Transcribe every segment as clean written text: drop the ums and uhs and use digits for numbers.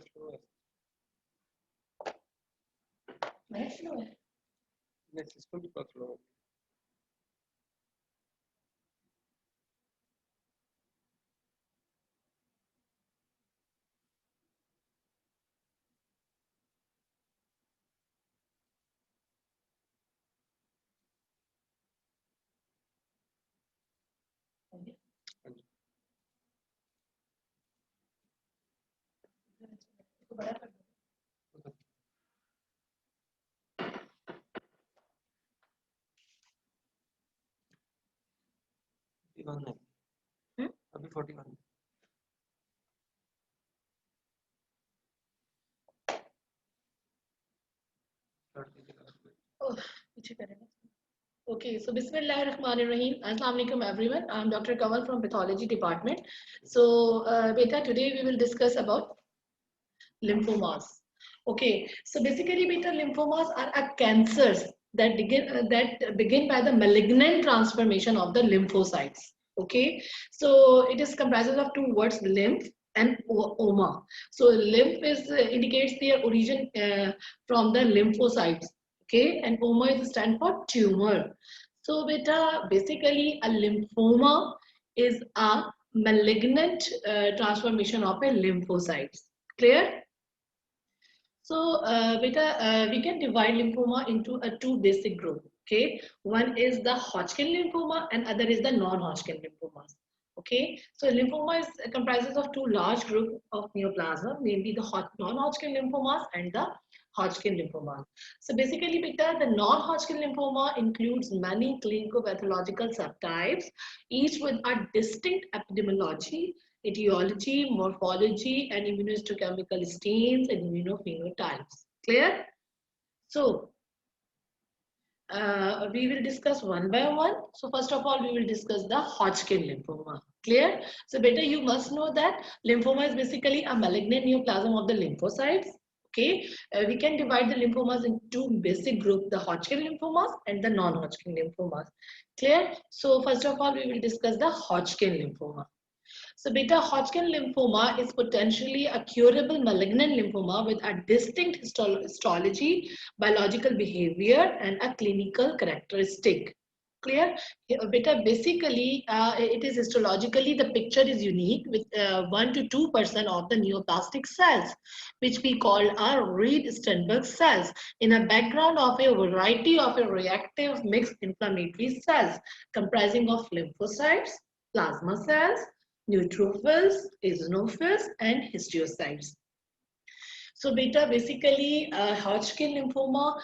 Slow है। मैं slow है। नहीं, सिस्टम भी बहुत स्लो है। हाँ जी। इसको बड़ा कर दो। 41 है। अभी 41 है। स्टार्ट कीजिए। ओह, पीछे करेंगे। Okay, so Bismillahirrahmanirrahim. Assalamu alaikum everyone. I'm Dr. Kamal from Pathology Department. So, beta, today we will discuss about lymphomas. Okay, so basically, beta, lymphomas are a cancers that begin by the malignant transformation of the lymphocytes. Okay, so it is comprises of two words, lymph and oma. So lymph indicates their origin from the lymphocytes. Okay, and oma is stand for tumor. So beta, basically a lymphoma is a malignant transformation of a lymphocytes. Clear? So, we can divide lymphoma into a two basic group. Okay, one is the Hodgkin lymphoma and other is the non-Hodgkin lymphomas. Okay, so lymphoma is comprises of two large group of neoplasm, mainly the non-Hodgkin lymphomas and the Hodgkin lymphoma. So basically, beta, the non-Hodgkin lymphoma includes many clinical pathological subtypes, each with a distinct epidemiology, etiology, morphology, and immunohistochemical stains and immunophenotypes. Clear? So, we will discuss one by one. So, first of all, we will discuss the Hodgkin lymphoma. Clear? So, better you must know that lymphoma is basically a malignant neoplasm of the lymphocytes. Okay, we can divide the lymphomas into two basic groups, the Hodgkin lymphomas and the non-Hodgkin lymphomas. Clear? So, first of all, we will discuss the Hodgkin lymphoma. So beta, Hodgkin lymphoma is potentially a curable malignant lymphoma with a distinct histology, biological behavior, and a clinical characteristic. Clear? Beta, basically, it is histologically, the picture is unique with 1 to 2% of the neoplastic cells, which we call our Reed-Steinberg cells, in a background of a variety of a reactive mixed inflammatory cells comprising of lymphocytes, plasma cells, neutrophils, eosinophils, and histiocytes. So beta, basically Hodgkin lymphoma,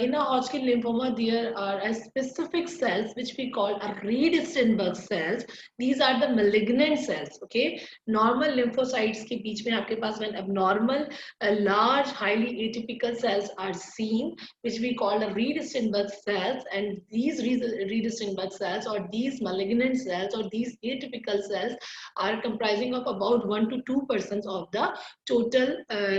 in a Hodgkin lymphoma there are specific cells which we call a Reed-Steinberg cells. These are the malignant cells. Okay, normal lymphocytes के बीच में आपके पास when abnormal large highly atypical cells are seen, which we call the Reed-Steinberg cells, and these Reed-Steinberg cells or these malignant cells or these atypical cells are comprising of about 1 to 2% of the total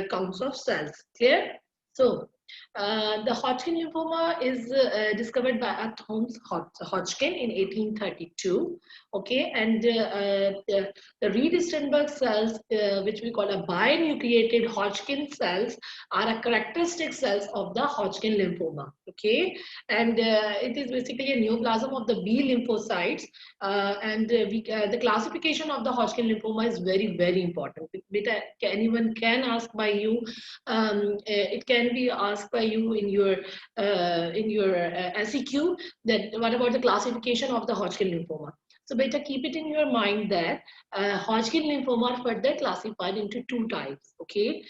counts of cells. Clear? So, the Hodgkin lymphoma is discovered by Thomas Hodgkin in 1832. Okay, and the Reed-Steinberg cells, which we call a binucleated Hodgkin cells, are a characteristic cells of the Hodgkin lymphoma. Okay, and it is basically a neoplasm of the B lymphocytes, and the classification of the Hodgkin lymphoma is very important. Anyone can ask by you. It can be asked by you in your SEQ that what about the classification of the Hodgkin lymphoma. So beta, keep it in your mind that Hodgkin lymphoma are further classified into two types. Okay.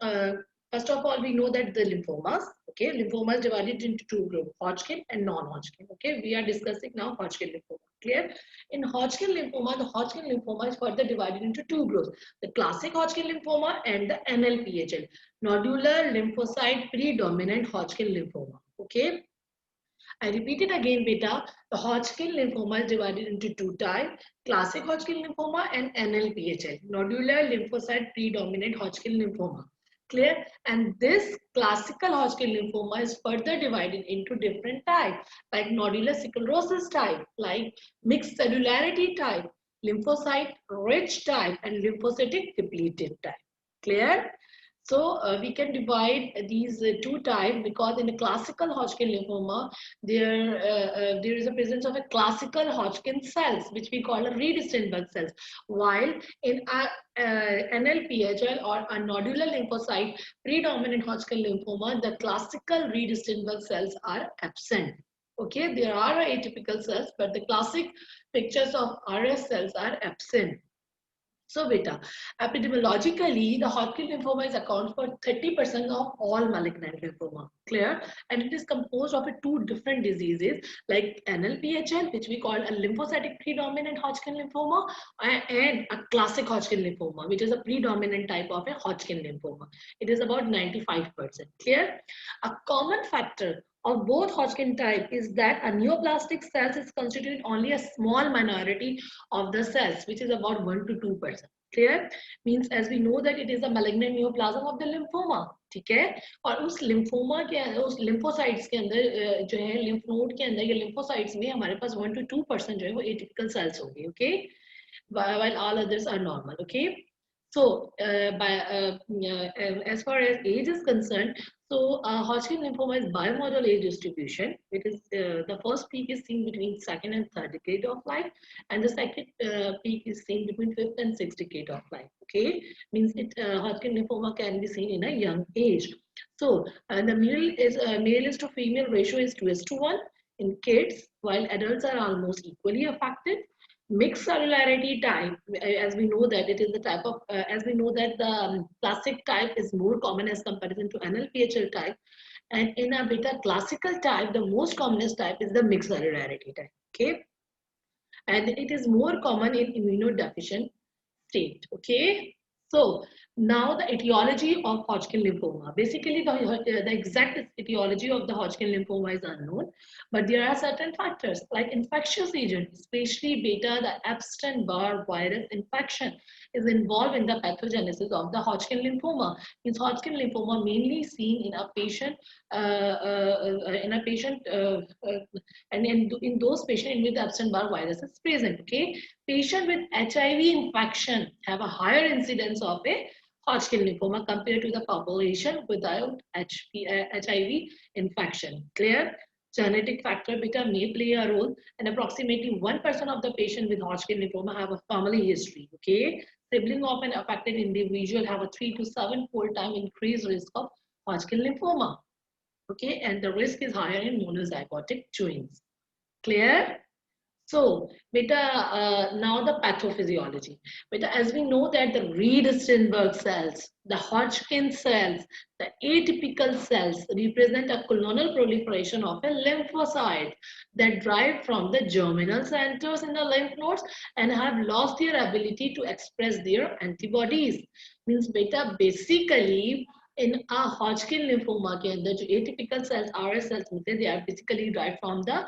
Uh, First of all, we know that the lymphomas, okay, lymphomas divided into two groups, Hodgkin and non-Hodgkin. Okay, we are discussing now Hodgkin lymphoma. Clear? In Hodgkin lymphoma, the Hodgkin lymphoma is further divided into two groups, the classic Hodgkin lymphoma and the NLPHL, nodular lymphocyte predominant Hodgkin lymphoma. Okay. I repeat it again, beta. The Hodgkin lymphoma is divided into two types, classic Hodgkin lymphoma and NLPHL, nodular lymphocyte predominant Hodgkin lymphoma. Clear? And this classical Hodgkin lymphoma is further divided into different types, like nodular sclerosis type, like mixed cellularity type, lymphocyte rich type, and lymphocytic depleted type. Clear? So we can divide these two types because in a classical Hodgkin lymphoma, there is a presence of a classical Hodgkin cells, which we call a Reed-Steinberg cells. While in NLPHL or a nodular lymphocyte predominant Hodgkin lymphoma, the classical Reed-Steinberg cells are absent. Okay, there are atypical cells, but the classic pictures of RS cells are absent. So beta, epidemiologically, the Hodgkin lymphoma is account for 30% of all malignant lymphoma. Clear? And it is composed of two different diseases like NLPHL, which we call a lymphocytic predominant Hodgkin lymphoma, and a classic Hodgkin lymphoma, which is a predominant type of a Hodgkin lymphoma. It is about 95%. Clear? A common factor of both Hodgkin type is that a neoplastic cells is constituted only a small minority of the cells, which is about 1 to 2%. Clear? Means as we know that it is a malignant neoplasm of the lymphoma. ठीक है? और उस lymphoma के उस lymphocytes के अंदर जो है lymph node के अंदर या lymphocytes में हमारे पास 1 to 2% जो है वो atypical cells होंगे. Okay? While all others are normal. Okay? So, as far as age is concerned, so Hodgkin lymphoma is bimodal age distribution. It is the first peak is seen between second and third decade of life, and the second peak is seen between fifth and sixth decade of life. Okay, means Hodgkin lymphoma can be seen in a young age. So, the male is to female ratio is 2:1 in kids, while adults are almost equally affected. Mixed cellularity type, as we know that it is the type of, as we know that the classic type is more common as comparison to NLPHL type, and in a beta classical type, the most commonest type is the mixed cellularity type. Okay, and it is more common in immunodeficient state. Okay, so now the etiology of Hodgkin lymphoma. Basically, the exact etiology of the Hodgkin lymphoma is unknown, but there are certain factors like infectious agent, especially beta, the Epstein-Barr virus infection is involved in the pathogenesis of the Hodgkin lymphoma. Means Hodgkin lymphoma mainly seen in a patient, and in those patients in which the Epstein-Barr virus is present. Okay, patient with HIV infection have a higher incidence of a Hodgkin lymphoma compared to the population without HIV infection. Clear? Genetic factor beta may play a role, and approximately 1% of the patient with Hodgkin lymphoma have a family history. Okay, sibling of an affected individual have a 3 to 7 fold time increased risk of Hodgkin lymphoma. Okay, and the risk is higher in monozygotic twins. Clear? So, beta, now the pathophysiology. Beta, as we know that the Reed-Steinberg cells, the Hodgkin cells, the atypical cells represent a colonal proliferation of a lymphocyte that drive from the germinal centers in the lymph nodes and have lost their ability to express their antibodies. Means beta, basically, in a Hodgkin lymphoma के अंदर जो atypical cells RS cells होते हैं, they are basically derived from the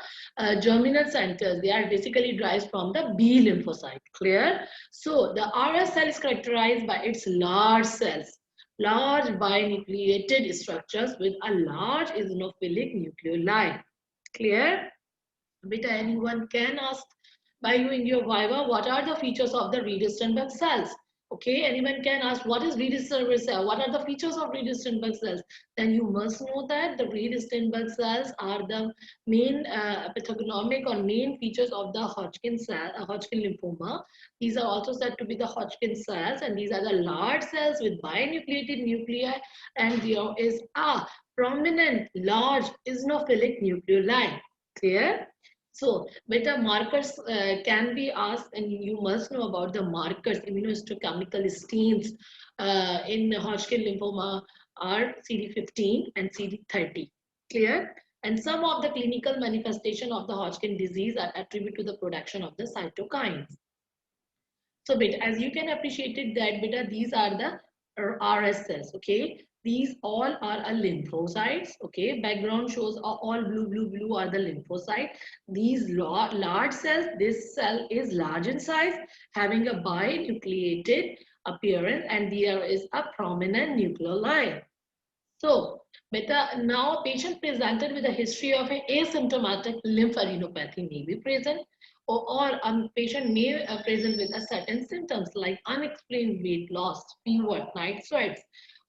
germinal centers. They are basically derived from the B lymphocyte. Clear? So the RS cell is characterized by its large cells, large binucleated structures with a large eosinophilic nucleoli. Clear? Beta, anyone can ask by you in your viva, what are the features of the Reed-Steinberg cells? Okay, anyone can ask what is Reed-Steinberg cell? What are the features of Reed-Steinberg cells? Then you must know that the Reed-Steinberg cells are the main pathognomic or main features of the Hodgkin cell, Hodgkin lymphoma. These are also said to be the Hodgkin cells, and these are the large cells with binucleated nuclei, and there is a prominent large eosinophilic nucleoli. Clear? So, beta markers can be asked, and you must know about the markers, immunohistochemical stains in Hodgkin lymphoma are CD15 and CD30. Clear? And some of the clinical manifestation of the Hodgkin disease are attributed to the production of the cytokines. So, beta, as you can appreciate it, that beta, these are the RS cells. Okay. These all are lymphocytes. Okay, background shows all blue are the lymphocyte. These large cells, this cell is large in size, having a binucleated appearance, and there is a prominent nucleoli. So, beta, now a patient presented with a history of an asymptomatic lymphadenopathy may be present. or a patient may present with a certain symptoms like unexplained weight loss, fever, night sweats,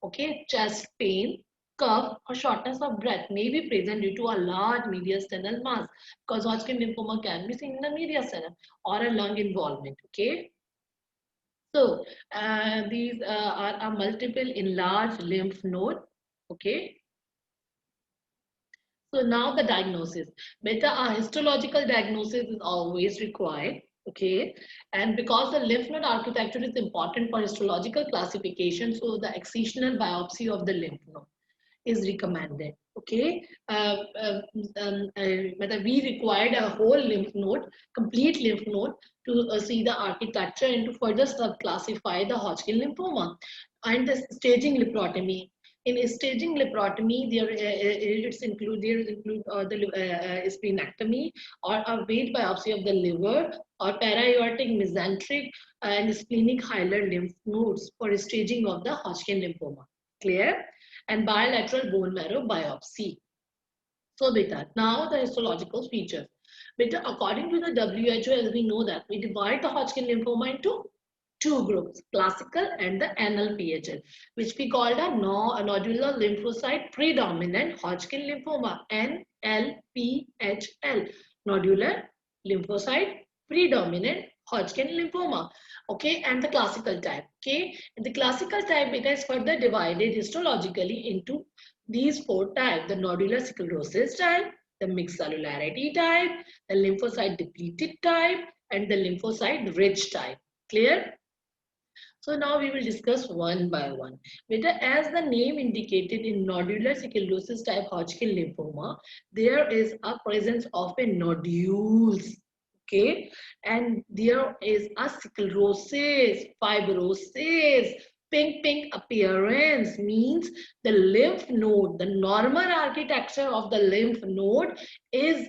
okay, chest pain, cough, or shortness of breath may be present due to a large mediastinal mass, because Hodgkin lymphoma can be seen in the mediastinum, or a lung involvement. Okay. So these are a multiple enlarged lymph node. Okay. So now the diagnosis. Beta, a histological diagnosis is always required. Okay. And because the lymph node architecture is important for histological classification, so the excisional biopsy of the lymph node is recommended. Okay. Whether we required a whole lymph node, complete lymph node, to see the architecture and to further subclassify the Hodgkin lymphoma. And the staging laparotomy. In staging laparotomy, there include the splenectomy or a weight biopsy of the liver or para-aortic, mesenteric, and splenic hilar lymph nodes for staging of the Hodgkin lymphoma. Clear? And bilateral bone marrow biopsy. So beta, now the histological features. Beta, according to the WHO, as we know that we divide the Hodgkin lymphoma into two groups, classical and the NLPHL, which we called a nodular lymphocyte predominant Hodgkin lymphoma, NLPHL, nodular lymphocyte predominant Hodgkin lymphoma. Okay, and the classical type. Okay, and the classical type beta is further divided histologically into these four types: the nodular sclerosis type, the mixed cellularity type, the lymphocyte depleted type, and the lymphocyte rich type. Clear? So now we will discuss one by one. Beta, as the name indicated, in nodular sclerosis type Hodgkin lymphoma, there is a presence of a nodules. Okay, and there is a sclerosis, fibrosis, pink appearance, means the lymph node, the normal architecture of the lymph node is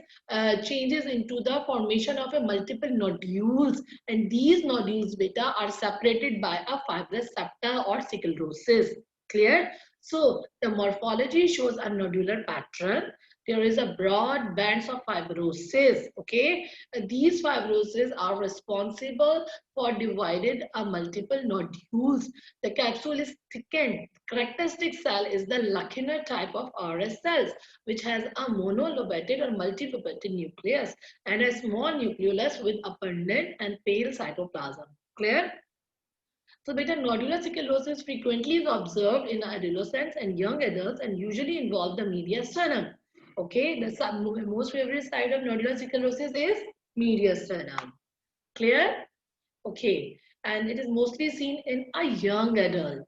changes into the formation of a multiple nodules, and these nodules beta are separated by a fibrous septa or sclerosis. Clear? So the morphology shows a nodular pattern. There is a broad bands of fibrosis. Okay, these fibroses are responsible for divided a multiple nodules. The capsule is thickened. Characteristic cell is the lacunar type of RS cells, which has a monolobated or multilobated nucleus and a small nucleolus with abundant and pale cytoplasm. Clear? So beta, nodular sclerosis frequently is observed in adolescents and young adults and usually involve the mediastinum. Okay, the most favorite side of nodular sclerosis is mediastinum. Clear? Okay, and it is mostly seen in a young adult.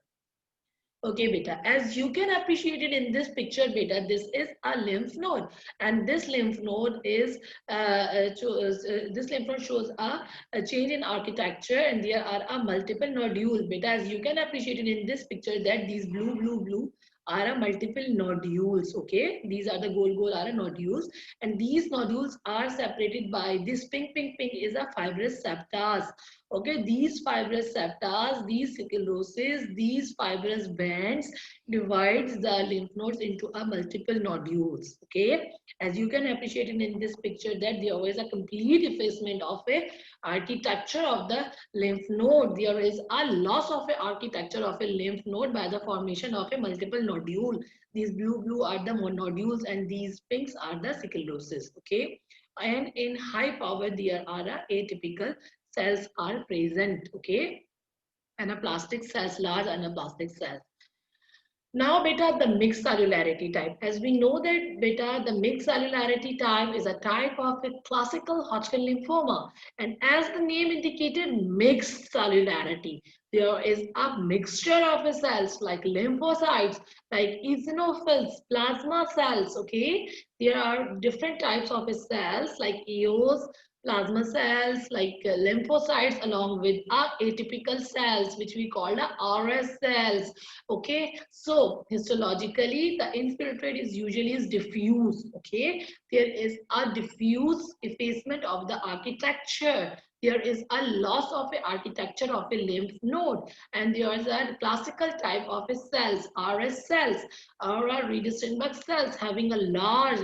Okay, beta, as you can appreciate it in this picture, beta, this is a lymph node, and this lymph node is this lymph node shows a change in architecture, and there are a multiple nodules, beta, as you can appreciate it in this picture that these blue are a multiple nodules. Okay, these are the gold are a nodules, and these nodules are separated by this pink is a fibrous septas. Okay, these fibrous septas, these sclerosis, these fibrous bands divides the lymph nodes into a multiple nodules. Okay, as you can appreciate in this picture that there is a complete effacement of a architecture of the lymph node. There is a loss of a architecture of a lymph node by the formation of a multiple nodule. These blue are the nodules and these pinks are the sclerosis. Okay, and in high power there are atypical cells are present. Okay, anaplastic cells, large anaplastic cells. Now beta, the mixed cellularity type. As we know that beta, the mixed cellularity type is a type of a classical Hodgkin lymphoma, and as the name indicated, mixed cellularity. There is a mixture of cells like lymphocytes, like eosinophils, plasma cells. Okay, there are different types of cells like EOs, plasma cells, like lymphocytes, along with atypical cells, which we call the RS cells. Okay, so histologically, the infiltrate is usually diffuse. Okay, there is a diffuse effacement of the architecture. There is a loss of a architecture of a lymph node, and there is a classical type of a cells, RS cells, or Reed-Steinberg cells, having a large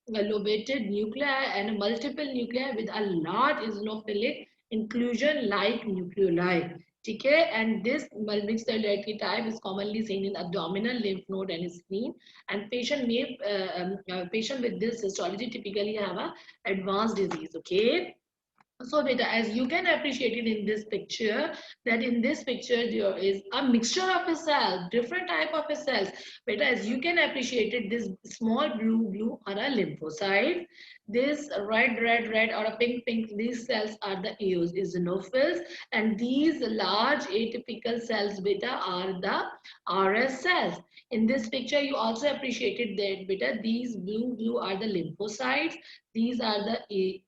lobated nuclei and multiple nuclei with a large eosinophilic inclusion like nucleoli. Okay, and this mixed ciliary type is commonly seen in abdominal lymph node and spleen. And patient with this histology typically have a advanced disease. Okay, so beta, as you can appreciate it in this picture, that in this picture there is a mixture of a cell, different type of a cells. Beta, as you can appreciate it, this small blue are a lymphocyte. This red or a pink, these cells are the eosinophils, and these large atypical cells beta are the RS cells. In this picture, you also appreciated that beta, these blue are the lymphocytes. These are the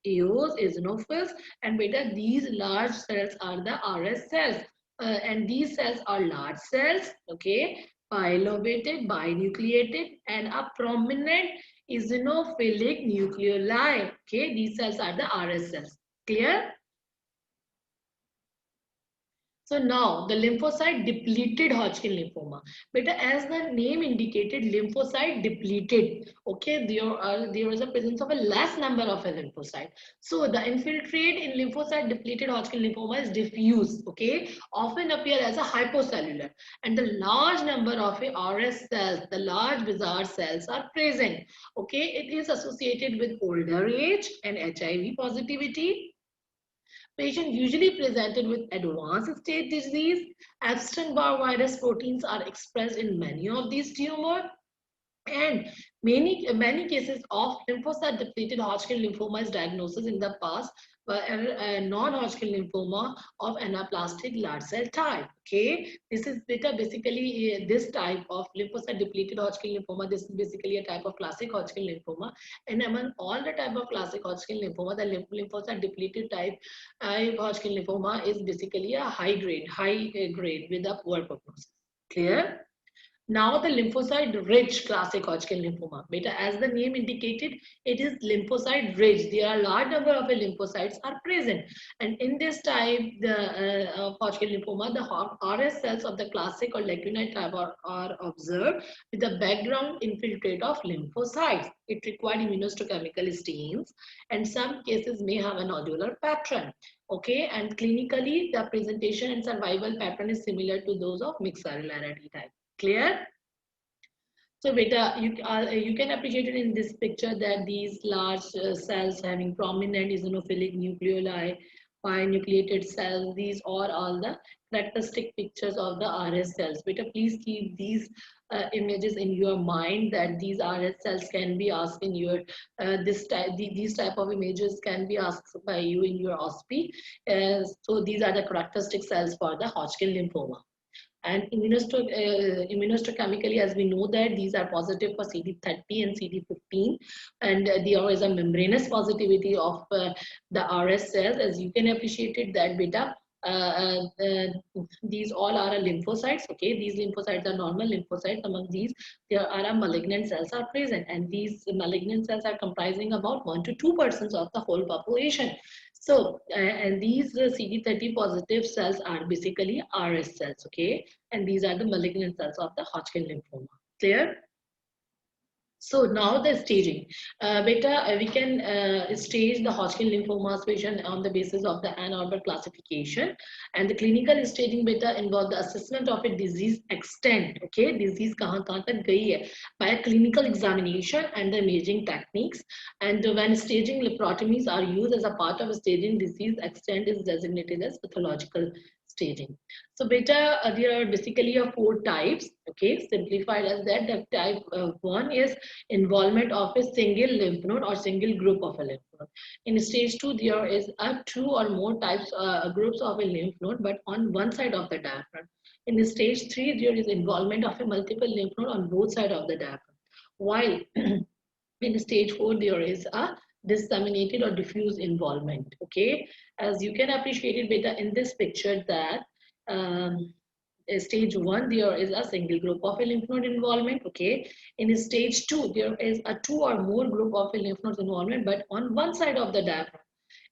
eosinophils, and beta these large cells are the RS cells, and these cells are large cells, okay, bilobated, binucleated, and a prominent eosinophilic nucleoli. Okay, these cells are the RS cells. Clear? So now the lymphocyte depleted Hodgkin lymphoma. But as the name indicated, lymphocyte depleted. Okay, there is a presence of a less number of a lymphocyte. So the infiltrate in lymphocyte depleted Hodgkin lymphoma is diffuse. Okay, often appear as a hypocellular, and the large number of a RS cells, the large bizarre cells, are present. Okay, it is associated with older age and HIV positivity. Patient usually presented with advanced stage disease. Epstein-Barr virus proteins are expressed in many of these tumors, and many cases of lymphocyte depleted Hodgkin lymphoma is diagnosis in the past by a non-Hodgkin lymphoma of anaplastic large cell type. Okay, this is basically this type of lymphocyte depleted Hodgkin lymphoma. This is basically a type of classic Hodgkin lymphoma, and among all the type of classic Hodgkin lymphoma, the lymphocyte depleted type Hodgkin lymphoma is basically a high grade with a poor prognosis. Clear? Now the lymphocyte-rich classic Hodgkin lymphoma. Beta, as the name indicated, it is lymphocyte-rich. There are a large number of lymphocytes are present. And in this type of Hodgkin lymphoma, the RS cells of the classic or lacunar type are observed with the background infiltrate of lymphocytes. It required immunohistochemical stains, and some cases may have a nodular pattern. Okay, and clinically, the presentation and survival pattern is similar to those of mixed cellularity type. Clear? So beta, you can appreciate it in this picture that these large cells having prominent eosinophilic nucleoli, binucleated cells, these are all the characteristic pictures of the RS cells. Beta, please keep these images in your mind, that these RS cells can be asked in your these type of images can be asked by you in your OSPE. So these are the characteristic cells for the Hodgkin lymphoma. And immunohistochemically, as we know that these are positive for CD30 and CD15, and there is a membranous positivity of the RS cells, as you can appreciate it that beta. These all are lymphocytes. Okay, these lymphocytes are normal lymphocytes. Among these, there are malignant cells are present, and these malignant cells are comprising about 1 to 2% of the whole population. So, and these CD30 positive cells are basically RS cells, okay? And these are the malignant cells of the Hodgkin lymphoma. Clear? So now the staging. We can stage the Hodgkin lymphoma patient on the basis of the Ann Arbor classification. And the clinical staging beta involve the assessment of a disease extent. Okay, disease kahan tak gayi hai, by a clinical examination and the imaging techniques. And when staging laparotomies are used as a part of staging, disease extent is designated as pathological staging. So beta, there are basically 4 types. Okay, simplified as that. The type 1 is involvement of a single lymph node or single group of a lymph node. In stage 2, there is 2 or more types groups of a lymph node, but on one side of the diaphragm. In stage 3, there is involvement of a multiple lymph node on both sides of the diaphragm. While in stage 4, there is a disseminated or diffuse involvement. Okay, as you can appreciate it beta in this picture that stage 1 there is a single group of a lymph node involvement. Okay, in stage 2 there is a 2 or more group of a lymph nodes involvement, but on one side of the diaphragm.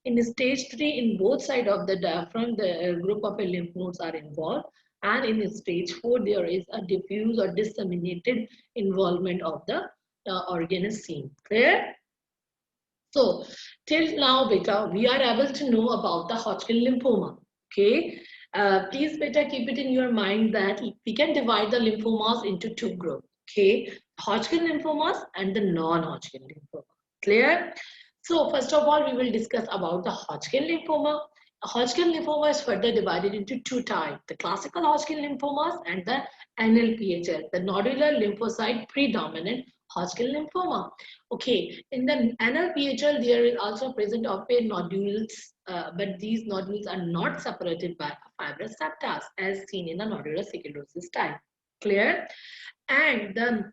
In stage 3, in both sides of the diaphragm, the group of a lymph nodes are involved, and in stage 4 there is a diffuse or disseminated involvement of the organ is seen. Clear? So till now, beta, we are able to know about the Hodgkin lymphoma. Okay, please, beta, keep it in your mind that we can divide the lymphomas into two groups. Okay, Hodgkin lymphomas and the non-Hodgkin lymphoma. Clear? So first of all, we will discuss about the Hodgkin lymphoma. Hodgkin lymphoma is further divided into two types: the classical Hodgkin lymphomas and the NLPHL, the nodular lymphocyte predominant Hodgkin lymphoma. Okay, in the NLPHL, there is also present of a nodules, but these nodules are not separated by fibrous septa as seen in the nodular siccullosis type. Clear? And the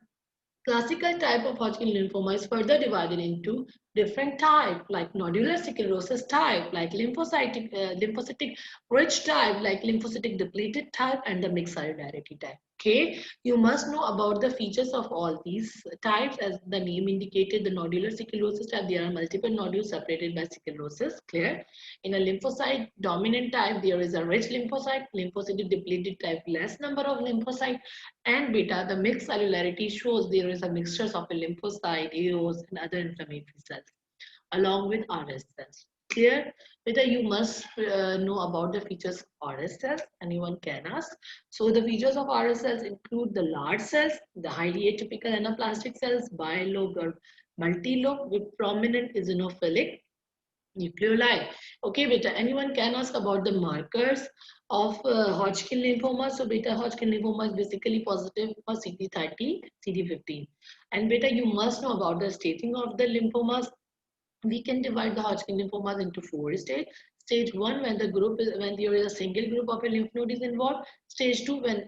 classical type of Hodgkin lymphoma is further divided into different types like nodular sclerosis type, like lymphocytic rich type, like lymphocytic depleted type, and the mixed cellularity type. Okay, you must know about the features of all these types. As the name indicated, the nodular sclerosis type, there are multiple nodules separated by sclerosis. Clear? In a lymphocyte dominant type, there is a rich lymphocyte, lymphocytic depleted type, less number of lymphocyte, and beta, the mixed cellularity shows there is a mixture of a lymphocyte, EOs, and other inflammatory cells, along with RS cells. Clear? Beta, you must know about the features of RS cells. Anyone can ask. So the features of RS cells include the large cells, the highly atypical anaplastic cells, bilobed or multilobed with prominent eosinophilic nucleoli. Okay, beta, anyone can ask about the markers of Hodgkin lymphoma. So beta, Hodgkin lymphoma is basically positive for CD30, CD15. And beta, you must know about the staging of the lymphomas. We can divide the Hodgkin lymphomas into four stages. Stage 1, when when there is a single group of a lymph node is involved. Stage 2, when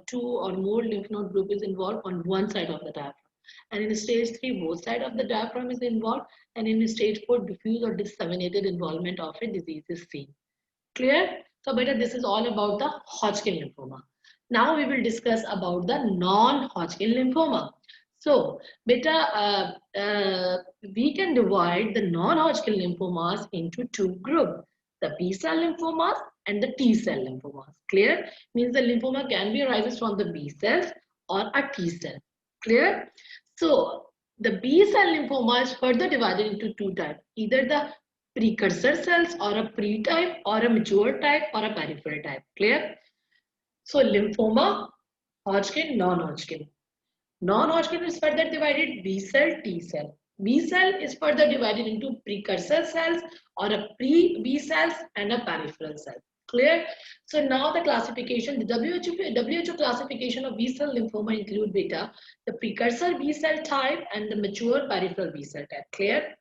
two or more lymph node group is involved on one side of the diaphragm. And in stage 3, both sides of the diaphragm is involved. And in stage 4, diffuse or disseminated involvement of a disease is seen. Clear? So beta, this is all about the Hodgkin lymphoma. Now we will discuss about the non-Hodgkin lymphoma. So beta, we can divide the non-Hodgkin lymphomas into two groups: the B cell lymphomas and the T cell lymphomas. Clear? Means the lymphoma can be arises from the B cells or a T cell. Clear? So the B cell lymphoma is further divided into two types: either the precursor cells or a pre-type or a mature type or a peripheral type. Clear? So lymphoma, Hodgkin, non-Hodgkin. Non-Hodgkin is further divided B cell, T cell. B cell is further divided into precursor cells or a pre-B cells and a peripheral cell. Clear? So now the classification, the WHO classification of B cell lymphoma include beta, the precursor B cell type and the mature peripheral B cell type. Clear?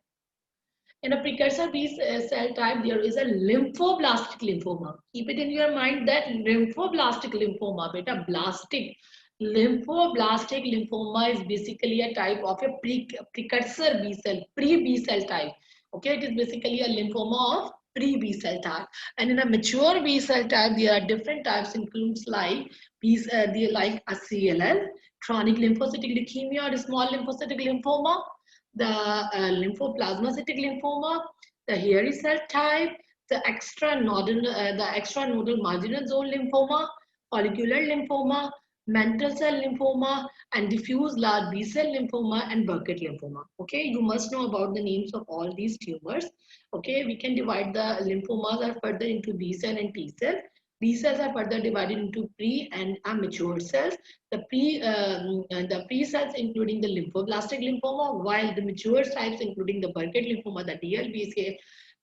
In a precursor B cell type, there is a lymphoblastic lymphoma. Keep it in your mind that lymphoblastic lymphoma, beta, blastic. Lymphoblastic lymphoma is basically a type of a precursor B cell, pre-B cell type. Okay, it is basically a lymphoma of pre-B cell type. And in a mature B cell type, there are different types, includes like like a CLL, chronic lymphocytic leukemia or small lymphocytic lymphoma, the lymphoplasmacytic lymphoma, the hairy cell type, the extranodal marginal zone lymphoma, follicular lymphoma, mantle cell lymphoma, and diffuse large B cell lymphoma and Burkitt lymphoma. Okay, you must know about the names of all these tumors. Okay, we can divide the lymphomas are further into B cell and T cell. B cells are further divided into pre and mature cells. The pre cells including the lymphoblastic lymphoma, while the mature types including the Burkitt lymphoma, the DLBCL,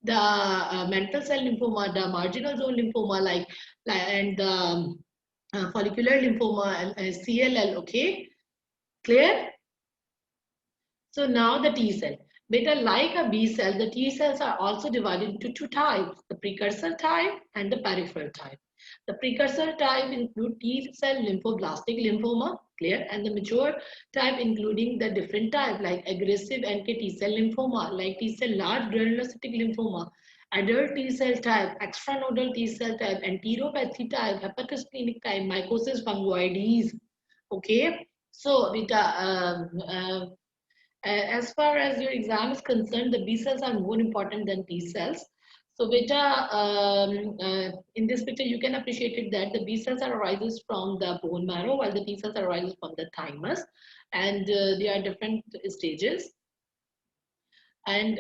the mantle cell lymphoma, the marginal zone lymphoma, and the follicular lymphoma and CLL. Okay, clear? So now the T cell. Beta, like a B cell, the T cells are also divided into two types: the precursor type and the peripheral type. The precursor type include T cell lymphoblastic lymphoma, clear, and the mature type including the different type like aggressive NK T cell lymphoma, like T cell large granulocytic lymphoma, adult T cell type, extranodal T cell type, enteropathy type, hepatosplenic type, mycosis fungoides. Okay, so beta, as far as your exam is concerned, the B cells are more important than T cells. So beta, in this picture, you can appreciate it that the B cells are arises from the bone marrow, while the T cells are arises from the thymus, and they are different stages. And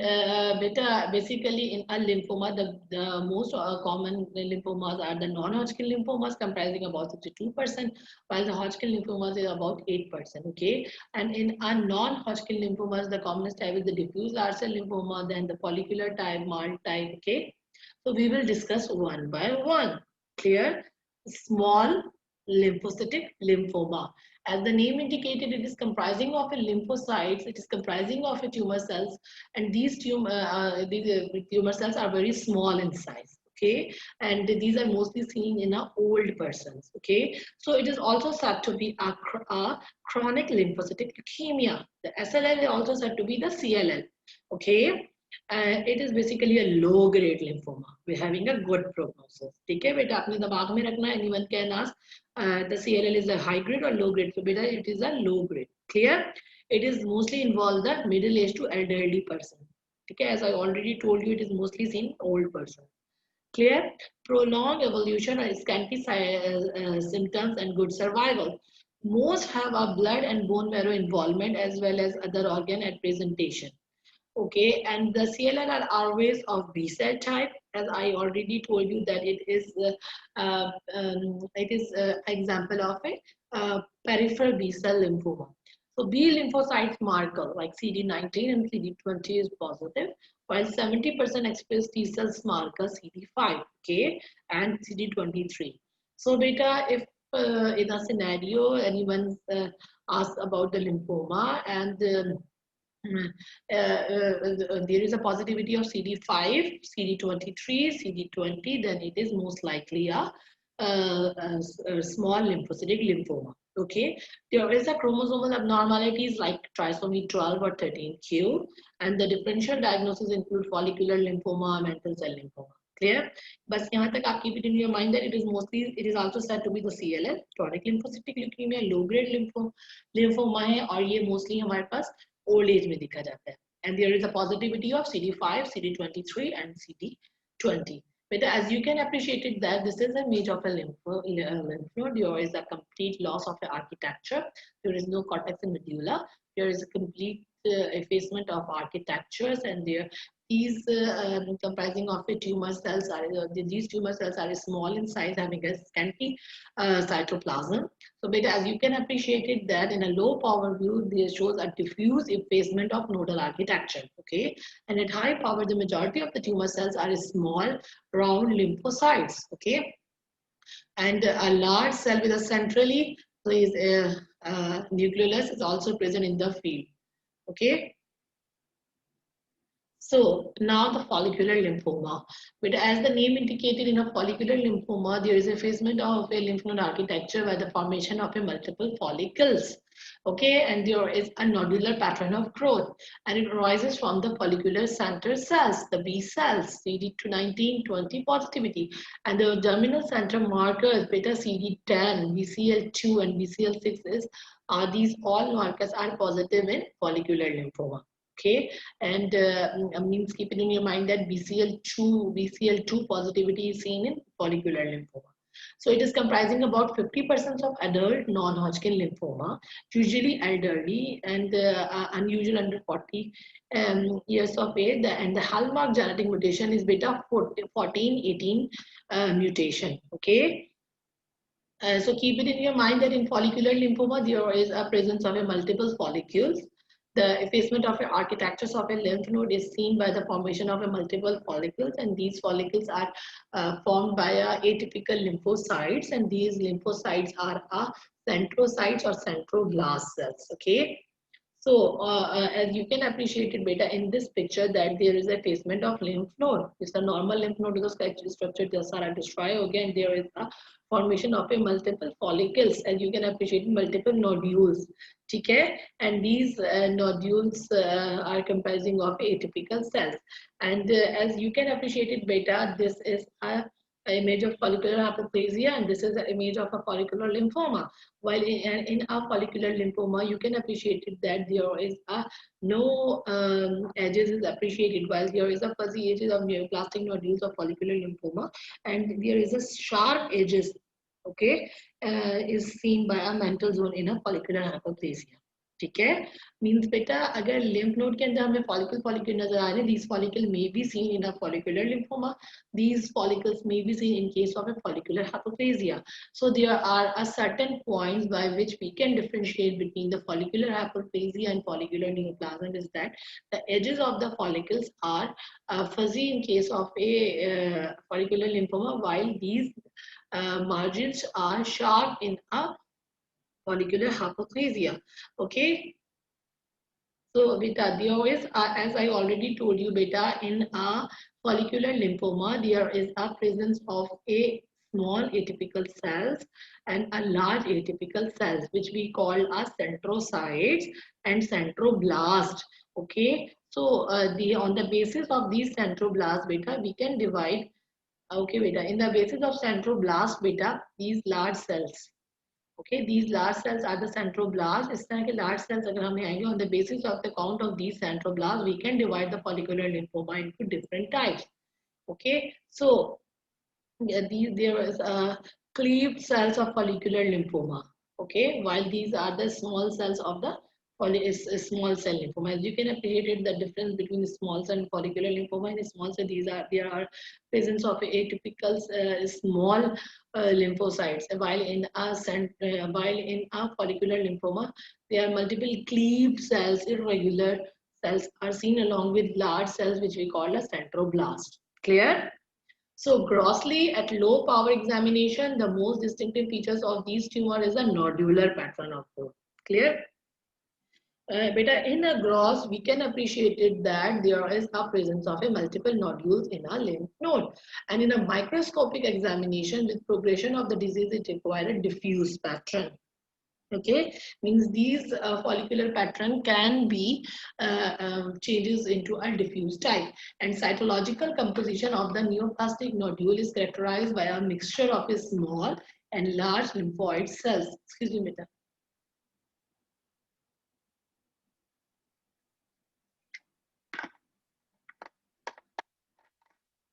beta, basically in a lymphoma, the most common lymphomas are the non-Hodgkin lymphomas comprising about 62%, while the Hodgkin lymphomas is about 8%. Okay, and in a non-Hodgkin lymphomas, the commonest type is the diffuse large cell lymphoma, then the follicular type, mild type. Okay, so we will discuss one by one. Clear? Small lymphocytic lymphoma. As the name indicated, it is comprising of a lymphocytes. It is comprising of a tumor cells, and these tumor cells are very small in size. Okay, and these are mostly seen in old persons. Okay, so it is also said to be a chronic lymphocytic leukemia. The SLL is also said to be the CLL. Okay, it is basically a low grade lymphoma. We're having a good prognosis. ठीक है बेटा अपने दिमाग में रखना. Anyone can ask the CLL is a high grade or low grade. So beta it is a low grade. Clear? It is mostly involved the middle age to elderly person. Okay, as I already told you, it is mostly seen in old person. Clear? Prolonged evolution or scanty symptoms and good survival. Most have a blood and bone marrow involvement as well as other organ at presentation. Okay, and the CLL are always of B cell type, as I already told you that it is example of a peripheral B cell lymphoma. So B lymphocytes marker like CD19 and CD20 is positive, while 70% express T cells marker CD5, okay, and CD23. So beta, if in a scenario anyone asks about the lymphoma and there is a positivity of CD5, CD23, CD20, then it is most likely a small lymphocytic lymphoma. Okay, there is a chromosomal abnormalities like trisomy 12 or 13q, and the differential diagnosis include follicular lymphoma, mantle cell lymphoma. Clear? बस यहाँ तक आप keep it in your mind that it is also said to be the CLL, chronic lymphocytic leukemia, low grade lymphoma है और ये mostly हमारे पास old age में दिखा जाता है. And there is a positivity of CD5, CD23 and CD20. But as you can appreciate it that this is an image of a lymph node. There is a complete loss of the architecture. There is no cortex and medulla. There is a complete effacement of architectures, and these comprising of a tumor cells are these tumor cells are small in size, having a scanty cytoplasm. So, but as you can appreciate it that in a low power view, this shows a diffuse effacement of nodal architecture. Okay, and at high power, the majority of the tumor cells are small, round lymphocytes. Okay, and a large cell with a centrally placed nucleolus is also present in the field. Okay. So now the follicular lymphoma. But as the name indicated, in a follicular lymphoma, there is effacement of a lymph node architecture by the formation of a multiple follicles. Okay, and there is a nodular pattern of growth, and it arises from the follicular center cells, the B cells, CD19, 20 positivity, and the germinal center markers, beta CD10, BCL2, and BCL6 these all markers are positive in follicular lymphoma. Okay, and means keep it in your mind that BCL2 positivity is seen in follicular lymphoma. So it is comprising about 50% of adult non-Hodgkin lymphoma, usually elderly and unusual under 40 years of age. And the hallmark genetic mutation is beta 1418 mutation. Okay. So keep it in your mind that in follicular lymphoma, there is a presence of a multiple follicles. The effacement of the architectures of a lymph node is seen by the formation of a multiple follicles, and these follicles are formed by atypical lymphocytes, and these lymphocytes are centrocytes or centroblast cells. Okay. So, as you can appreciate it better in this picture that there is a effacement of lymph node. It's a normal lymph node because structure are destroyed. Again, there is a formation of a multiple follicles, and you can appreciate multiple nodules. Okay, and these nodules are comprising of atypical cells. And as you can appreciate it better, this is a image of follicular hyperplasia, and this is an image of a follicular lymphoma. While in a follicular lymphoma, you can appreciate it that there is no edges is appreciated, while there is a fuzzy edges of neoplastic nodules of follicular lymphoma, and there is a sharp edges, okay, is seen by a mantle zone in a follicular hyperplasia. ठीक है, means बेटा अगर lymph node के अंदर हमें follicle नजर आ रहे हैं, these follicle may be seen in a follicular lymphoma, these follicles may be seen in case of a follicular hyperplasia. So there are a certain points by which we can differentiate between the follicular hyperplasia and follicular neoplasm, is that the edges of the follicles are fuzzy in case of a follicular lymphoma, while these margins are sharp in a follicular hyperplasia. Okay, so beta, there is, as I already told you, beta, in a follicular lymphoma, there is a presence of a small atypical cells and a large atypical cells, which we call as centrocytes and centroblast. Okay, so the on the basis of these centroblast beta, we can divide. Okay, beta, in the basis of centroblast beta, these large cells. Okay, these large cells are the centroblasts. इस तरह के large cells अगर हमें आएंगे, on the basis of the count of these centroblasts, we can divide the follicular lymphoma into different types. Okay, so there is cleaved cells of follicular lymphoma. Okay, while these are the small cells of the small cell lymphoma. As you can appreciate the difference between small cell and follicular lymphoma. In small cell, there are presence of atypical small lymphocytes, while in a follicular lymphoma, there are multiple cleaved cells, irregular cells are seen along with large cells, which we call a centroblast. Clear? So grossly at low power examination, the most distinctive features of these tumor is a nodular pattern of growth. Clear? Beta, in a gross, we can appreciate it that there is a presence of a multiple nodules in a lymph node. And in a microscopic examination with progression of the disease, it requires a diffuse pattern. Okay, means these follicular pattern can be changes into a diffuse type, and cytological composition of the neoplastic nodule is characterized by a mixture of a small and large lymphoid cells. Excuse me, beta.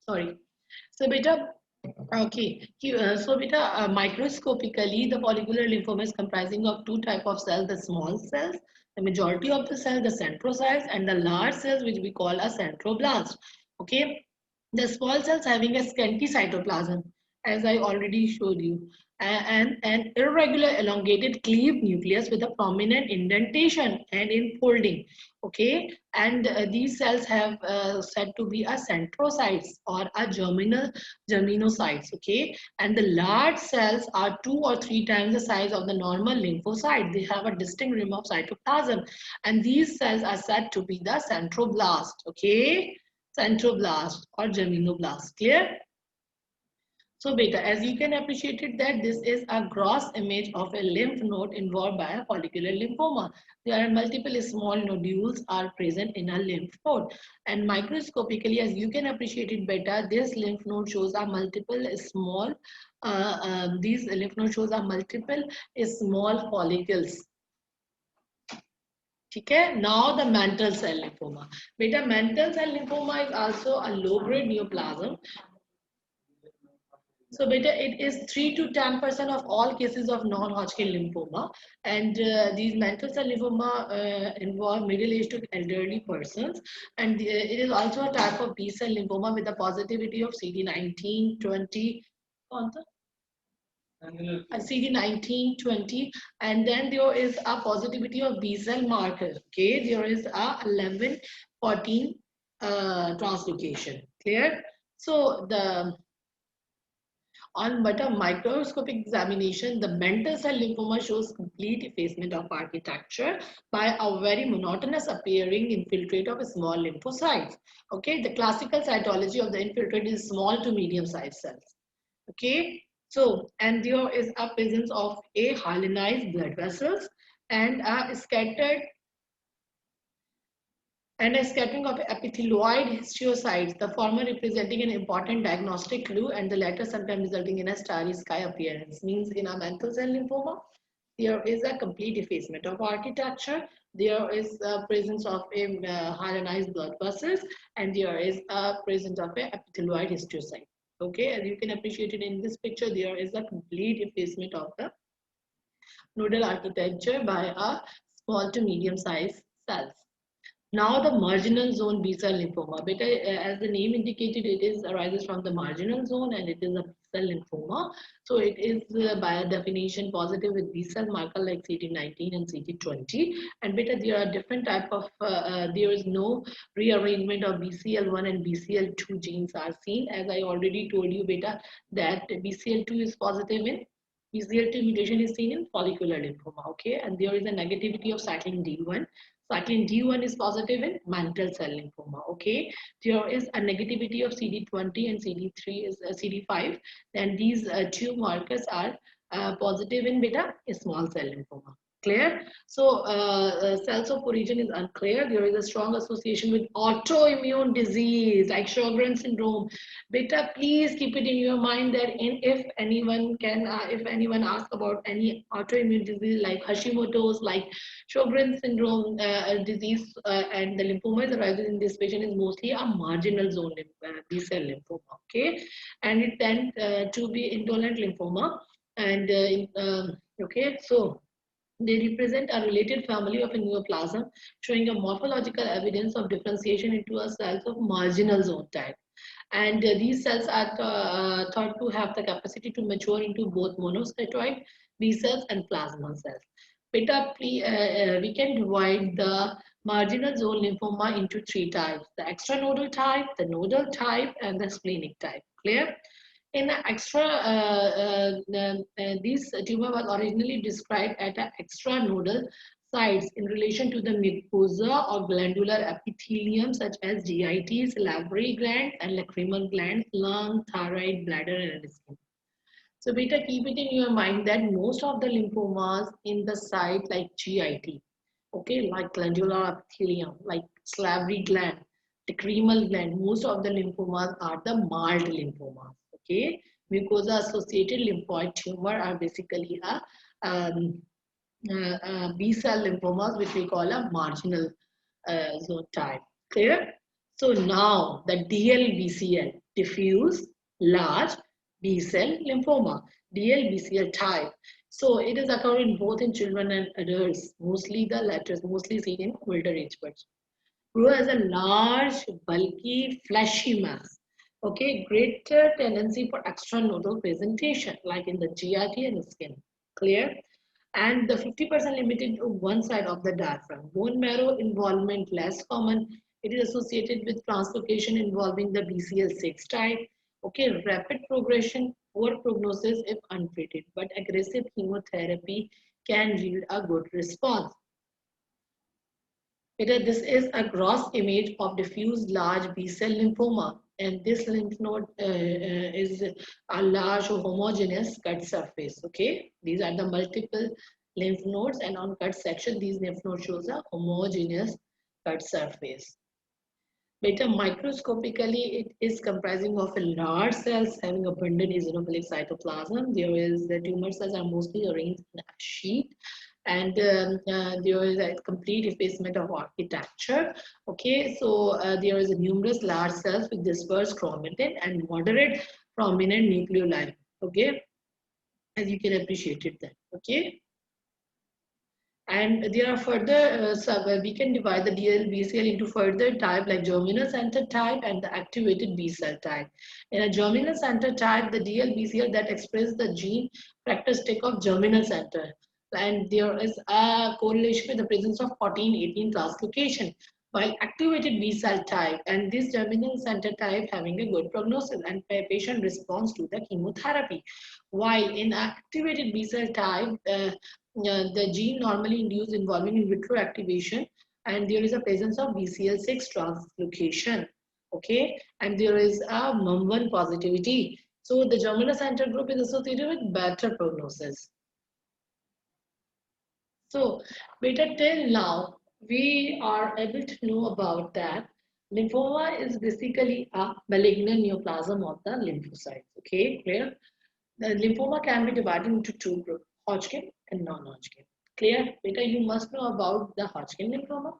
Sorry. So beta, okay, so beta, microscopically, the follicular lymphoma is comprising of two type of cells: the small cells, the majority of the cells, the centrocytes, and the large cells, which we call a centroblast. Okay, the small cells having a scanty cytoplasm, as I already showed you, and an irregular elongated cleaved nucleus with a prominent indentation and enfolding. Okay, and these cells have said to be a centrocytes or a germinocytes. Okay, and the large cells are 2 or 3 times the size of the normal lymphocyte. They have a distinct rim of cytoplasm, and these cells are said to be the centroblast. Okay, centroblast or germinoblast. Clear? So beta, as you can appreciate it, that this is a gross image of a lymph node involved by a follicular lymphoma. There are multiple small nodules are present in a lymph node, and microscopically, as you can appreciate it better, this lymph node shows a multiple small these lymph node shows a multiple small follicles. Okay, now the mantle cell lymphoma. Beta, mantle cell lymphoma is also a low-grade neoplasm. So beta, it is 3 to 10% of all cases of non-Hodgkin lymphoma, and these mantle cell lymphoma involve middle-aged to elderly persons, and it is also a type of B-cell lymphoma with a positivity of CD19, 20, CD19, 20, and then there is a positivity of B-cell marker. Okay, there is a 11, 14 translocation. Clear? So the on but a microscopic examination, the mantle cell lymphoma shows complete effacement of architecture by a very monotonous appearing infiltrate of small lymphocytes. Okay, the classical cytology of the infiltrate is small to medium sized cells. Okay, so and there is a presence of a hyalinized blood vessels and a scattering of epithelioid histiocytes, the former representing an important diagnostic clue and the latter sometimes resulting in a starry sky appearance. Means in a mantle cell lymphoma, there is a complete effacement of architecture, there is a presence of a hyalinized blood vessels, and there is a presence of a epithelioid histiocyte. Okay, as you can appreciate it in this picture, there is a complete effacement of the nodal architecture by a small to medium sized cells. Now the marginal zone B-cell lymphoma. Beta, as the name indicated, it is arises from the marginal zone and it is a B-cell lymphoma. So it is by definition positive with B-cell marker like CD19 and CD20. And beta, there are different type of, there is no rearrangement of BCL1 and BCL2 genes are seen. As I already told you, beta, that BCL2 is positive in BCL2 mutation is seen in follicular lymphoma, okay, and there is a negativity of cyclin D1. Cyclin D1 is positive in mantle cell lymphoma. Okay, there is a negativity of CD20 and CD3 is CD5. Then these two markers are positive in beta small cell lymphoma. Clear? So cells of origin is unclear. There is a strong association with autoimmune disease like Sjogren's syndrome. Beta, please keep it in your mind that if anyone can, if anyone asks about any autoimmune disease like Hashimoto's, like Sjogren's syndrome disease and the lymphoma that arises in this patient is mostly a marginal zone B-cell lymphoma, okay? And it tends to be indolent lymphoma. And okay, so they represent a related family of a neoplasm showing a morphological evidence of differentiation into a cells of marginal zone type. And these cells are thought to have the capacity to mature into both monocytoid B cells and plasma cells. Beta, we can divide the marginal zone lymphoma into three types: the extranodal type, the nodal type, and the splenic type. Clear? In the this tumor was originally described at an extranodal sites in relation to the mucosa or glandular epithelium such as GIT, salivary glands, and lacrimal glands, lung, thyroid, bladder, and skin. So beta, keep it in your mind that most of the lymphomas in the site like GIT, okay, like glandular epithelium, like salivary gland, lacrimal gland, most of the lymphomas are the mild lymphomas, okay. Mucosa associated lymphoid tumor are basically a B-cell lymphomas, which we call a marginal zone type. Clear? So now the DLBCL, diffuse large B-cell lymphoma, DLBCL type. So it is occurring both in children and adults, mostly the latter, mostly seen in older age persons. Grow as a large, bulky, fleshy mass. Okay, greater tendency for extranodal presentation, like in the GRT and the skin. Clear? And the 50% limited to one side of the diaphragm. Bone marrow involvement less common. It is associated with translocation involving the BCL6 type. Okay, rapid progression, poor prognosis if untreated, but aggressive chemotherapy can yield a good response. This is a gross image of diffuse large B-cell lymphoma, and this lymph node is a large homogeneous cut surface. Okay, these are the multiple lymph nodes, and on cut section, these lymph nodes shows a homogeneous cut surface. Beta, microscopically, it is comprising of a large cells having abundant eosinophilic cytoplasm. The tumor cells are mostly arranged in a sheet, and there is a complete effacement of architecture. Okay, so there is a numerous large cells with dispersed chromatin and moderate prominent nucleoli. Okay, as you can appreciate it then. Okay. And there are further, we can divide the DLBCL into further type like germinal center type and the activated B cell type. In a germinal center type, the DLBCL that expresses the gene characteristic of germinal center. And there is a correlation with the presence of 14-18 translocation. While activated B cell type and this germinal center type having a good prognosis and patient response to the chemotherapy. While in activated B cell type, the gene normally induced involving in vitro activation, and there is a presence of BCL6 translocation. Okay, and there is a MUM1 positivity. So the germinal center group is associated with better prognosis. So, beta, till now we are able to know about that lymphoma is basically a malignant neoplasm of the lymphocytes. Okay, clear? The lymphoma can be divided into two groups, Hodgkin and non-Hodgkin. Clear? Beta, you must know about the Hodgkin lymphoma.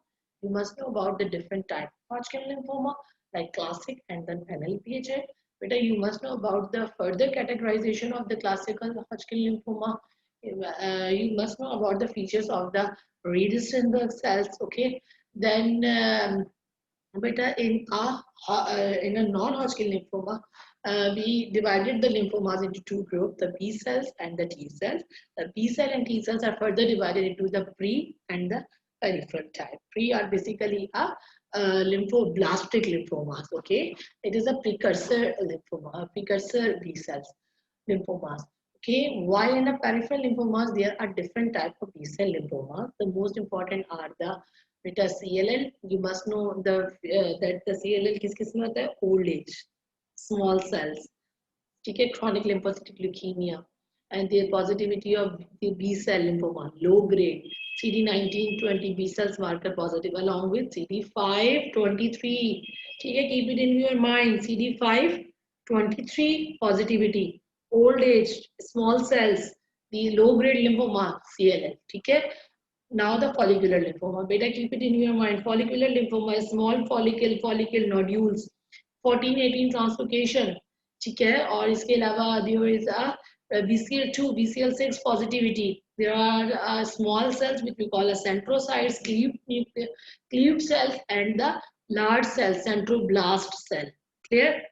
You must know about the different type of Hodgkin lymphoma, like classic and then NLPHA. Beta, you must know about the further categorization of the classical Hodgkin lymphoma. You must know about the features of the Reed-Steinberg cells. Okay, then but in a non-Hodgkin lymphoma, we divided the lymphomas into two groups: the B cells and the T cells. The B cell and T cells are further divided into the pre and the peripheral type. Pre are basically a lymphoblastic lymphomas. Okay, it is a precursor lymphoma, a precursor B cells lymphomas. Okay, while in the peripheral lymphomas, there are different types of B cell lymphomas. The most important are the beta CLL. You must know that the CLL किस किस में होता है? Old age, small cells. ठीक है, chronic lymphocytic leukemia, and the positivity of the B cell lymphoma, low grade. CD19, 20 B cells marker positive along with CD5, 23. ठीक है, keep it in your mind. CD5, 23 positivity. Old age, small cells, the low grade lymphoma, CLL. ठीक है. Now the follicular lymphoma. Beta, keep it in your mind. Follicular lymphoma is small follicle nodules. 14-18 translocation. ठीक है. और इसके अलावा there is a BCL2, BCL6 positivity. There are small cells which we call as centrocytes, cleaved cells, and the large cell, centroblast cell. Clear?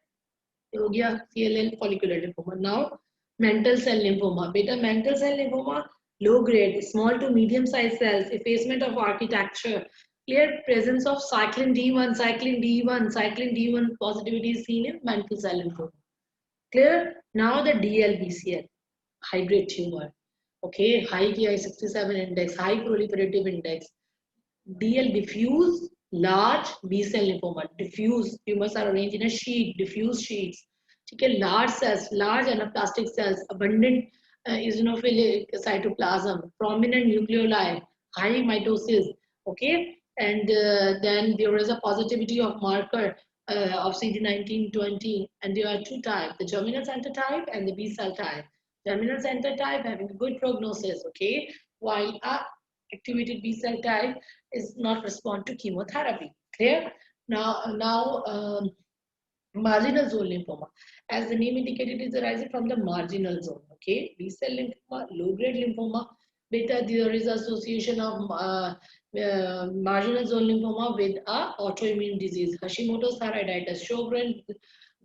हो गया CLL follicular lymphoma. Now mantle cell lymphoma. Beta, mantle cell lymphoma, low grade, small to medium sized cells, effacement of architecture, clear presence of cyclin D1, cyclin D1 positivity is seen in mantle cell lymphoma. Clear? Now the DLBCL, high-grade tumor. Okay, high Ki67 index, high proliferative index. DL, diffuse large B cell lymphoma. Diffuse tumors are arranged in a sheet, diffuse sheets. Okay, large cells, large anaplastic cells, abundant eosinophilic cytoplasm, prominent nucleoli, high mitosis. Okay, and then there is a positivity of marker of CD19, 20, and there are two types: the germinal center type and the B cell type. Germinal center type having good prognosis. Okay, while activated B cell type is not respond to chemotherapy. Clear? Now, marginal zone lymphoma. As the name indicated, it is arising from the marginal zone. Okay, B cell lymphoma, low grade lymphoma. Beta, there is association of marginal zone lymphoma with a autoimmune disease, Hashimoto's thyroiditis, Sjogren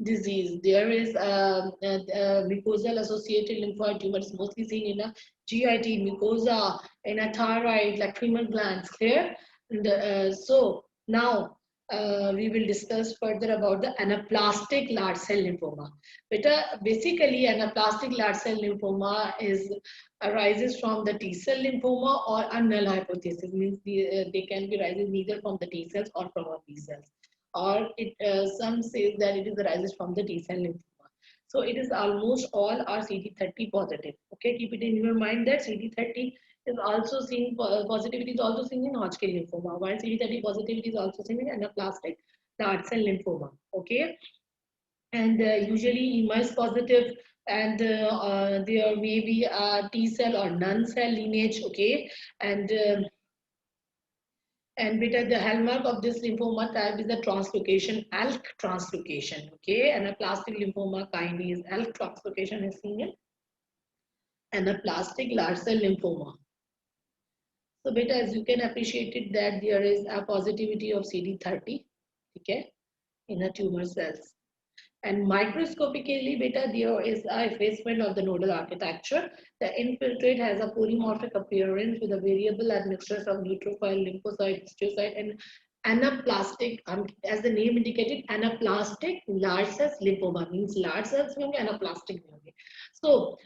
disease. There is mucosal associated lymphoid tumor is mostly seen in a GIT, mucosa, in a thyroid, lacrimal glands. Clear? And, so now we will discuss further about the anaplastic large cell lymphoma. Basically, anaplastic large cell lymphoma arises from the T cell lymphoma or a null hypothesis, means they can be arising neither from the T cells or from a B cells, or some say that it is arises from the T cell lymphoma. So it is almost all are CD30 positive. Okay, keep it in your mind that CD30 is also seen, positivity is also seen in Hodgkin lymphoma, while CD30 positivity is also seen in anaplastic large cell lymphoma. Okay, and usually EMIS positive, and there may be a T cell or non-cell lineage. Okay, and beta, the hallmark of this lymphoma type is the translocation, ALK translocation. Okay, anaplastic lymphoma kinase ALK translocation is seen in anaplastic large cell lymphoma. So beta, as you can appreciate it, that there is a positivity of CD30, okay, in the tumor cells. And microscopically, beta, there is a effacement of the nodal architecture. The infiltrate has a polymorphic appearance with a variable admixtures of neutrophil, lymphocyte, histiocyte, and anaplastic, as the name indicated, anaplastic large cells lymphoma, means large cells में anaplastic में. So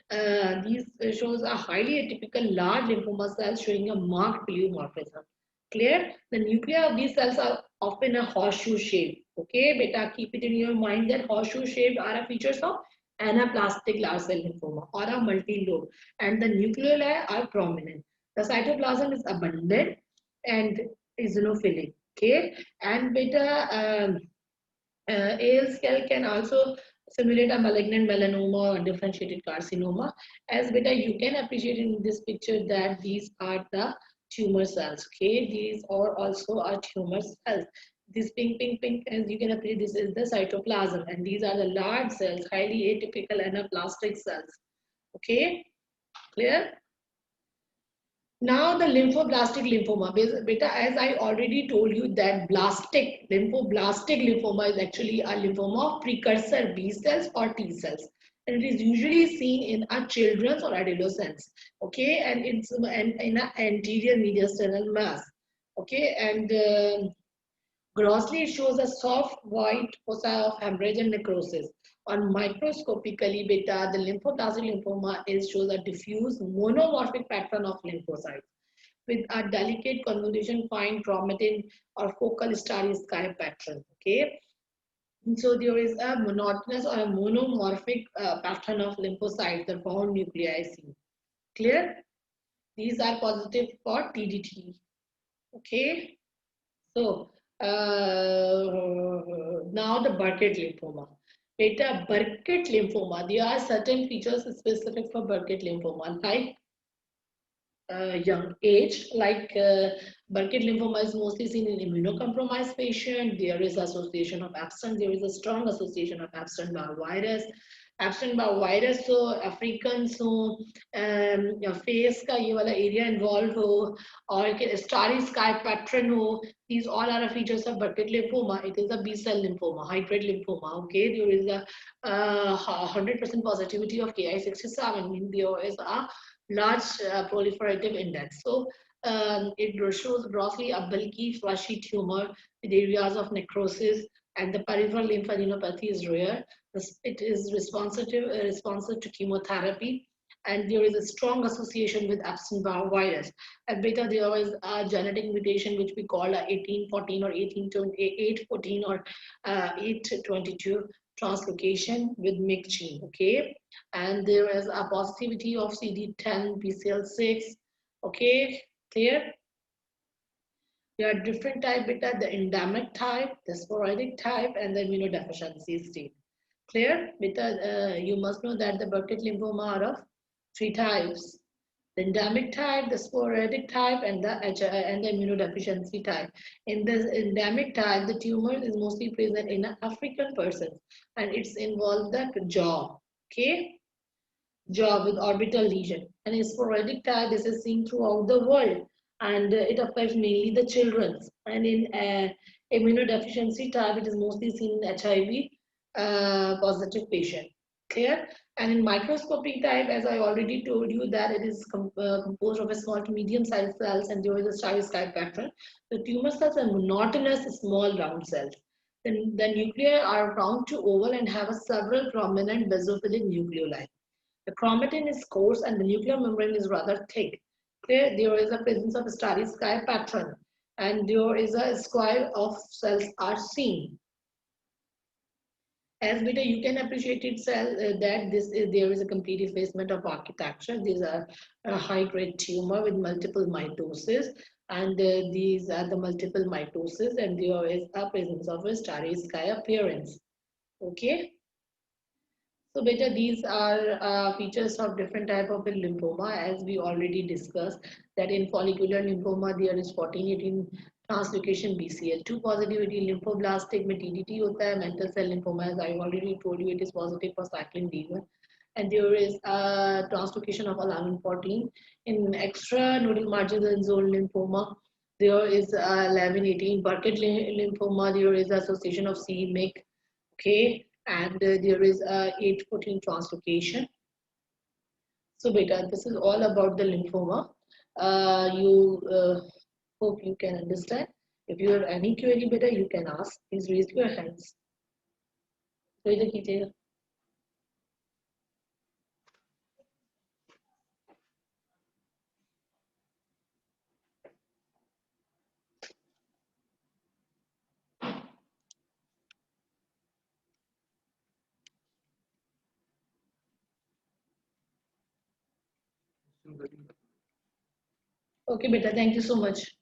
these shows a highly atypical large lymphoma cells showing a marked pleomorphism. Clear? The nuclei of these cells are often a horseshoe shape. Okay, beta, keep it in your mind that horseshoe shape are features of anaplastic large cell lymphoma or a multi-lobe, and the nucleoli are prominent. The cytoplasm is abundant and eosinophilic. Okay, and beta, AL scale can also simulate a malignant melanoma or differentiated carcinoma. As beta, you can appreciate in this picture that these are the tumor cells. Okay, these are also our tumor cells. This pink, as you can appreciate, this is the cytoplasm, and these are the large cells, highly atypical anaplastic cells. Okay, clear? Now the lymphoblastic lymphoma. Beta, as I already told you that lymphoblastic lymphoma is actually a lymphoma of precursor B cells or T cells. And it is usually seen in our children or adolescents. Okay, and it's in an anterior mediastinal mass. Okay, and grossly, it shows a soft white foci of hemorrhage and necrosis. On microscopically, beta, the lymphoblastic lymphoma shows a diffuse monomorphic pattern of lymphocytes with a delicate convolution fine chromatin or focal starry sky pattern. Okay, and so there is a monotonous or a monomorphic pattern of lymphocytes, the bound nuclei seen. Clear? These are positive for TDT. Okay. So now the Burkitt lymphoma. Beta Burkitt lymphoma, there are certain features specific for Burkitt lymphoma, like young age, like Burkitt lymphoma is mostly seen in immunocompromised patient. There is association of absent. There is a strong association of Epstein-Barr virus. Epstein-Barr virus, so African, so face का ये वाला area involved हो और starry sky pattern हो. These all are features of Burkitt lymphoma. It is a B cell lymphoma, high-grade lymphoma. Okay, there is a 100% positivity of Ki67. There is a large proliferative index. So it shows grossly a bulky, fleshy tumor with areas of necrosis, and the peripheral lymphadenopathy is rare. It is responsive to chemotherapy, and there is a strong association with Epstein-Barr virus. At beta, there is a genetic mutation which we call a 1814 or 814 or 822 translocation with MYC gene. Okay, and there is a positivity of CD10, BCL6. Okay, clear? There are different type beta, the endemic type, the sporadic type, and the immunodeficiency state. Clear? Beta, you must know that the Burkitt lymphoma are of three types: the endemic type, the sporadic type, and the immunodeficiency type. In the endemic type, the tumor is mostly present in an African person, and it's involved the jaw. Okay, jaw with orbital lesion. And in sporadic type, this is seen throughout the world, and it affects mainly the children. And in immunodeficiency type, it is mostly seen in HIV positive patient. Clear? And in microscopic type, as I already told you, that it is composed of a small to medium-sized cells, and there is a starry sky pattern. The tumor cells are monotonous, small round cells. The nuclei are round to oval and have a several prominent basophilic nucleoli. The chromatin is coarse and the nuclear membrane is rather thick. There is a presence of a starry sky pattern, and there is a square of cells are seen. As beta, you can appreciate it that there is a complete effacement of architecture. These are a high-grade tumor with multiple mitosis, and these are the multiple mitosis, and there is a presence of a starry sky appearance. Okay. So beta, these are features of different type of lymphoma, as we already discussed that in follicular lymphoma there is 1418 translocation BCL2 positivity, lymphoblastic में TDT होता है, mantle cell lymphoma as I already told you it is positive for cyclin D1, and there is a translocation of 1114 in extranodal marginal zone lymphoma. There is 1118 Burkitt lymphoma. There is association of c-MYC. Okay, and there is a 814 translocation. So beta, this is all about the lymphoma. You hope you can understand. If you have any query beta, you can ask. Please raise your hands. Beta कीजिएगा. Okay beta, thank you so much.